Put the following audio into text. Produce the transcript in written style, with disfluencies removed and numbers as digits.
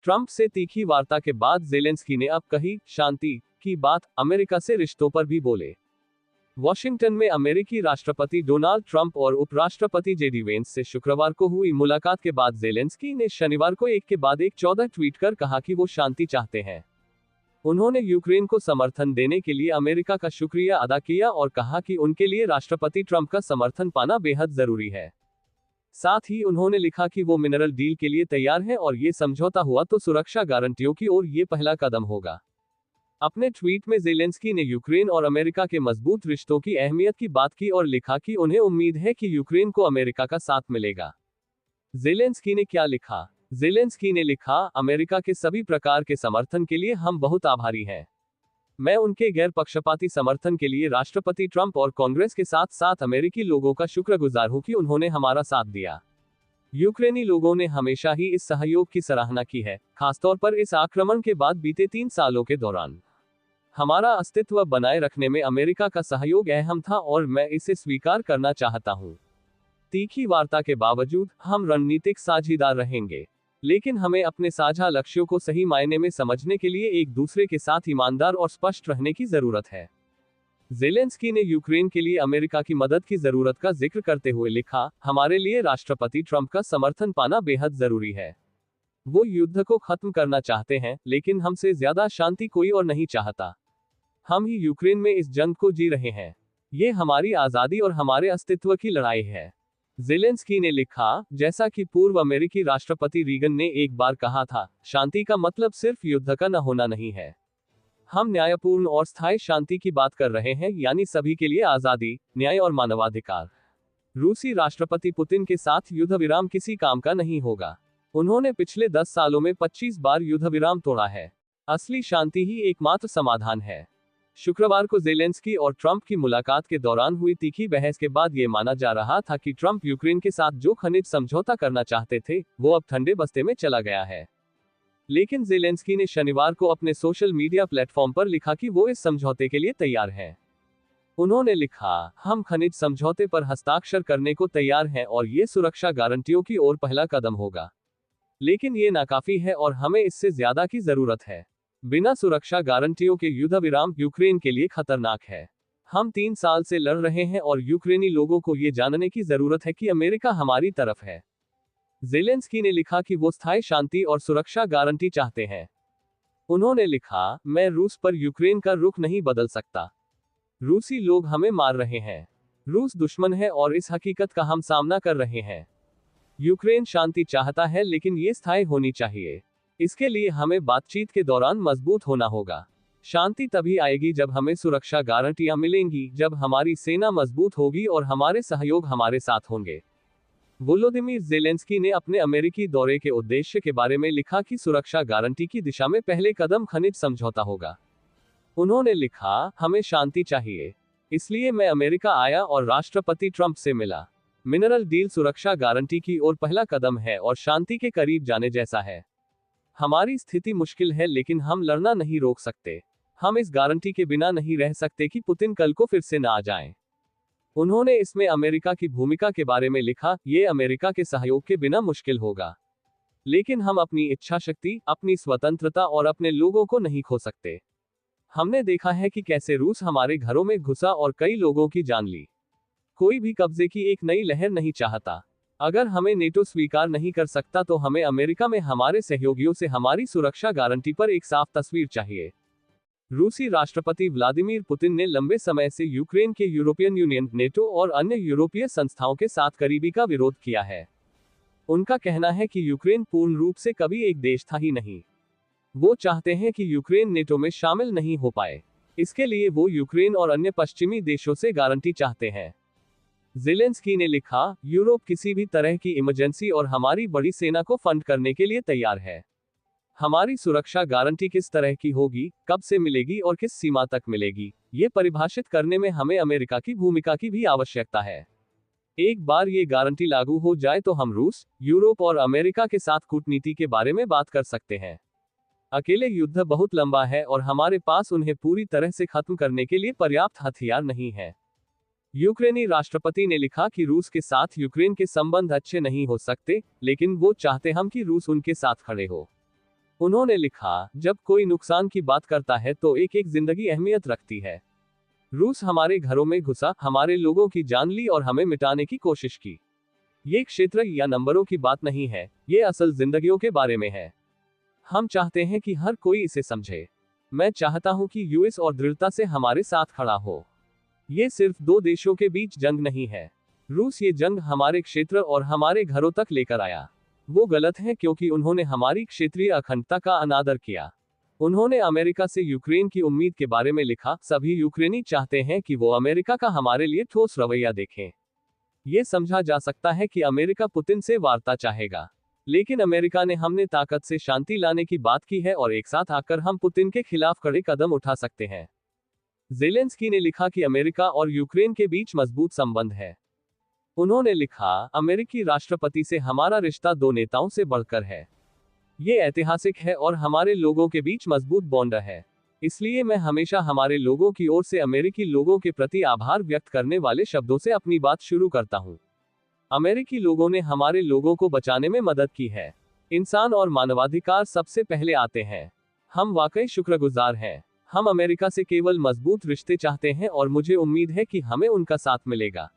Trump से तीखी वार्ता के बाद ज़ेलेंस्की ने अब कही शांति की बात, अमेरिका से रिश्तों पर भी बोले। वॉशिंगटन में अमेरिकी राष्ट्रपति डोनाल्ड ट्रंप और उपराष्ट्रपति जेडी वेंस से शुक्रवार को हुई मुलाकात के बाद ज़ेलेंस्की ने शनिवार को एक के बाद एक 14 ट्वीट कर कहा कि वो शांति चाहते हैं। उन्होंने यूक्रेन को समर्थन देने के लिए अमेरिका का शुक्रिया अदा किया और कहा कि उनके लिए राष्ट्रपति ट्रंप का समर्थन पाना बेहद जरूरी है। साथ ही उन्होंने लिखा कि वो मिनरल डील के लिए तैयार हैं और ये समझौता हुआ तो सुरक्षा गारंटियों की ओर ये पहला कदम होगा। अपने ट्वीट में ज़ेलेंस्की ने यूक्रेन और अमेरिका के मजबूत रिश्तों की अहमियत की बात की और लिखा कि उन्हें उम्मीद है कि यूक्रेन को अमेरिका का साथ मिलेगा। ज़ेलेंस्की ने क्या लिखा? ज़ेलेंस्की ने लिखा, अमेरिका के सभी प्रकार के समर्थन के लिए हम बहुत आभारी हैं। मैं उनके गैर पक्षपाती समर्थन के लिए राष्ट्रपति ट्रंप और कांग्रेस के साथ साथ अमेरिकी लोगों का शुक्रगुजार हूं कि उन्होंने हमारा साथ दिया। यूक्रेनी लोगों ने हमेशा ही इस सहयोग की सराहना की है, खासतौर पर इस आक्रमण के बाद बीते 3 सालों के दौरान। हमारा अस्तित्व बनाए रखने में अमेरिका का सहयोग अहम था और मैं इसे स्वीकार करना चाहता हूं। तीखी वार्ता के बावजूद हम रणनीतिक साझेदार रहेंगे, लेकिन हमें अपने साझा लक्ष्यों को सही मायने में समझने के लिए एक दूसरे के साथ ईमानदार और स्पष्ट रहने की जरूरत है। ज़ेलेंस्की ने यूक्रेन के लिए अमेरिका की मदद की जरूरत का जिक्र करते हुए लिखा, हमारे लिए राष्ट्रपति ट्रंप का समर्थन पाना बेहद जरूरी है। वो युद्ध को खत्म करना चाहते हैं, लेकिन हमसे ज्यादा शांति कोई और नहीं चाहता। हम ही यूक्रेन में इस जंग को जी रहे हैं। ये हमारी आजादी और हमारे अस्तित्व की लड़ाई है। ज़ेलेंस्की ने लिखा, जैसा कि पूर्व अमेरिकी राष्ट्रपति रीगन ने एक बार कहा था, शांति का मतलब सिर्फ युद्ध का न होना नहीं है। हम न्यायपूर्ण और स्थायी शांति की बात कर रहे हैं, यानी सभी के लिए आजादी, न्याय और मानवाधिकार। रूसी राष्ट्रपति पुतिन के साथ युद्ध विराम किसी काम का नहीं होगा। उन्होंने पिछले 10 सालों में 25 बार युद्ध विराम तोड़ा है। असली शांति ही एकमात्र समाधान है। शुक्रवार को ज़ेलेंस्की और ट्रंप की मुलाकात के दौरान हुई तीखी बहस के बाद यह माना जा रहा था कि ट्रंप यूक्रेन के साथ जो खनिज समझौता करना चाहते थे, वो अब ठंडे बस्ते में चला गया है। लेकिन ज़ेलेंस्की ने शनिवार को अपने सोशल मीडिया प्लेटफॉर्म पर लिखा कि वो इस समझौते के लिए तैयार हैं। उन्होंने लिखा, हम खनिज समझौते पर हस्ताक्षर करने को तैयार हैं और ये सुरक्षा गारंटियों की ओर पहला कदम होगा। लेकिन ये नाकाफी है और हमें इससे ज्यादा की जरूरत है। बिना सुरक्षा गारंटियों के युद्ध विराम यूक्रेन के लिए खतरनाक है। हम 3 साल से लड़ रहे हैं और यूक्रेनी लोगों को ये जानने की जरूरत है कि अमेरिका हमारी तरफ है। ज़ेलेंस्की ने लिखा कि वो स्थायी शांति और सुरक्षा गारंटी चाहते हैं। उन्होंने लिखा, मैं रूस पर यूक्रेन का रुख नहीं बदल सकता। रूसी लोग हमें मार रहे हैं। रूस दुश्मन है और इस हकीकत का हम सामना कर रहे हैं। यूक्रेन शांति चाहता है, लेकिन ये स्थायी होनी चाहिए। इसके लिए हमें बातचीत के दौरान मजबूत होना होगा। शांति तभी आएगी जब हमें सुरक्षा गारंटियां मिलेंगी, जब हमारी सेना मजबूत होगी और हमारे सहयोग हमारे साथ होंगे। वोलोदिमीर ज़ेलेंस्की ने अपने अमेरिकी दौरे के उद्देश्य के बारे में लिखा कि सुरक्षा गारंटी की दिशा में पहले कदम खनिज समझौता होगा। उन्होंने लिखा, हमें शांति चाहिए, इसलिए मैं अमेरिका आया और राष्ट्रपति ट्रंप से मिला। मिनरल डील सुरक्षा गारंटी की ओर पहला कदम है और शांति के करीब जाने जैसा है। हमारी स्थिति मुश्किल है, लेकिन हम लड़ना नहीं रोक सकते। हम इस गारंटी के बिना नहीं रह सकते कि पुतिन कल को फिर से न आ जाएं। उन्होंने इसमें अमेरिका की भूमिका के बारे में लिखा, ये अमेरिका के सहयोग के बिना मुश्किल होगा, लेकिन हम अपनी इच्छा शक्ति, अपनी स्वतंत्रता और अपने लोगों को नहीं खो सकते। हमने देखा है कि कैसे रूस हमारे घरों में घुसा और कई लोगों की जान ली। कोई भी कब्जे की एक नई लहर नहीं चाहता। अगर हमें नेटो स्वीकार नहीं कर सकता तो हमें अमेरिका में हमारे सहयोगियों से हमारी सुरक्षा गारंटी पर एक साफ तस्वीर चाहिए। रूसी राष्ट्रपति व्लादिमीर पुतिन ने लंबे समय से यूक्रेन के यूरोपियन यूनियन, नेटो और अन्य यूरोपीय संस्थाओं के साथ करीबी का विरोध किया है। उनका कहना है कि यूक्रेन पूर्ण रूप से कभी एक देश था ही नहीं। वो चाहते हैं कि यूक्रेन नेटो में शामिल नहीं हो पाए। इसके लिए वो यूक्रेन और अन्य पश्चिमी देशों से गारंटी चाहते हैं। ज़ेलेंस्की ने लिखा, यूरोप किसी भी तरह की इमरजेंसी और हमारी बड़ी सेना को फंड करने के लिए तैयार है। हमारी सुरक्षा गारंटी किस तरह की होगी, कब से मिलेगी और किस सीमा तक मिलेगी, ये परिभाषित करने में हमें अमेरिका की भूमिका की भी आवश्यकता है। एक बार ये गारंटी लागू हो जाए तो हम रूस, यूरोप और अमेरिका के साथ कूटनीति के बारे में बात कर सकते हैं। अकेले युद्ध बहुत लंबा है और हमारे पास उन्हें पूरी तरह से खत्म करने के लिए पर्याप्त हथियार नहीं है। यूक्रेनी राष्ट्रपति ने लिखा कि रूस के साथ यूक्रेन के संबंध अच्छे नहीं हो सकते, लेकिन वो चाहते हम कि रूस उनके साथ खड़े हो। उन्होंने लिखा, जब कोई नुकसान की बात करता है तो एक एक जिंदगी अहमियत रखती है। रूस हमारे घरों में घुसा, हमारे लोगों की जान ली और हमें मिटाने की कोशिश की। ये क्षेत्र या नंबरों की बात नहीं है, ये असल जिंदगियों के बारे में है। हम चाहते हैं कि हर कोई इसे समझे। मैं चाहता हूं कि यूएस और दृढ़ता से हमारे साथ खड़ा हो। ये सिर्फ दो देशों के बीच जंग नहीं है। रूस ये जंग हमारे क्षेत्र और हमारे घरों तक लेकर आया। वो गलत है क्योंकि उन्होंने हमारी क्षेत्रीय अखंडता का अनादर किया। उन्होंने अमेरिका से यूक्रेन की उम्मीद के बारे में लिखा, सभी यूक्रेनी चाहते हैं कि वो अमेरिका का हमारे लिए ठोस रवैया देखें। ये समझा जा सकता है कि अमेरिका पुतिन से वार्ता चाहेगा, लेकिन अमेरिका ने हमने ताकत से शांति लाने की बात की है और एक साथ आकर हम पुतिन के खिलाफ कड़े कदम उठा सकते हैं। ज़ेलेंस्की ने लिखा कि अमेरिका और यूक्रेन के बीच मजबूत संबंध है। उन्होंने लिखा, अमेरिकी राष्ट्रपति से हमारा रिश्ता दो नेताओं से बढ़कर है। ये ऐतिहासिक है और हमारे लोगों के बीच मजबूत बॉन्ड है। इसलिए मैं हमेशा हमारे लोगों की ओर से अमेरिकी लोगों के प्रति आभार व्यक्त करने वाले शब्दों से अपनी बात शुरू करता हूं। अमेरिकी लोगों ने हमारे लोगों को बचाने में मदद की है। इंसान और मानवाधिकार सबसे पहले आते हैं। हम वाकई शुक्रगुजार हैं। हम अमेरिका से केवल मजबूत रिश्ते चाहते हैं और मुझे उम्मीद है कि हमें उनका साथ मिलेगा।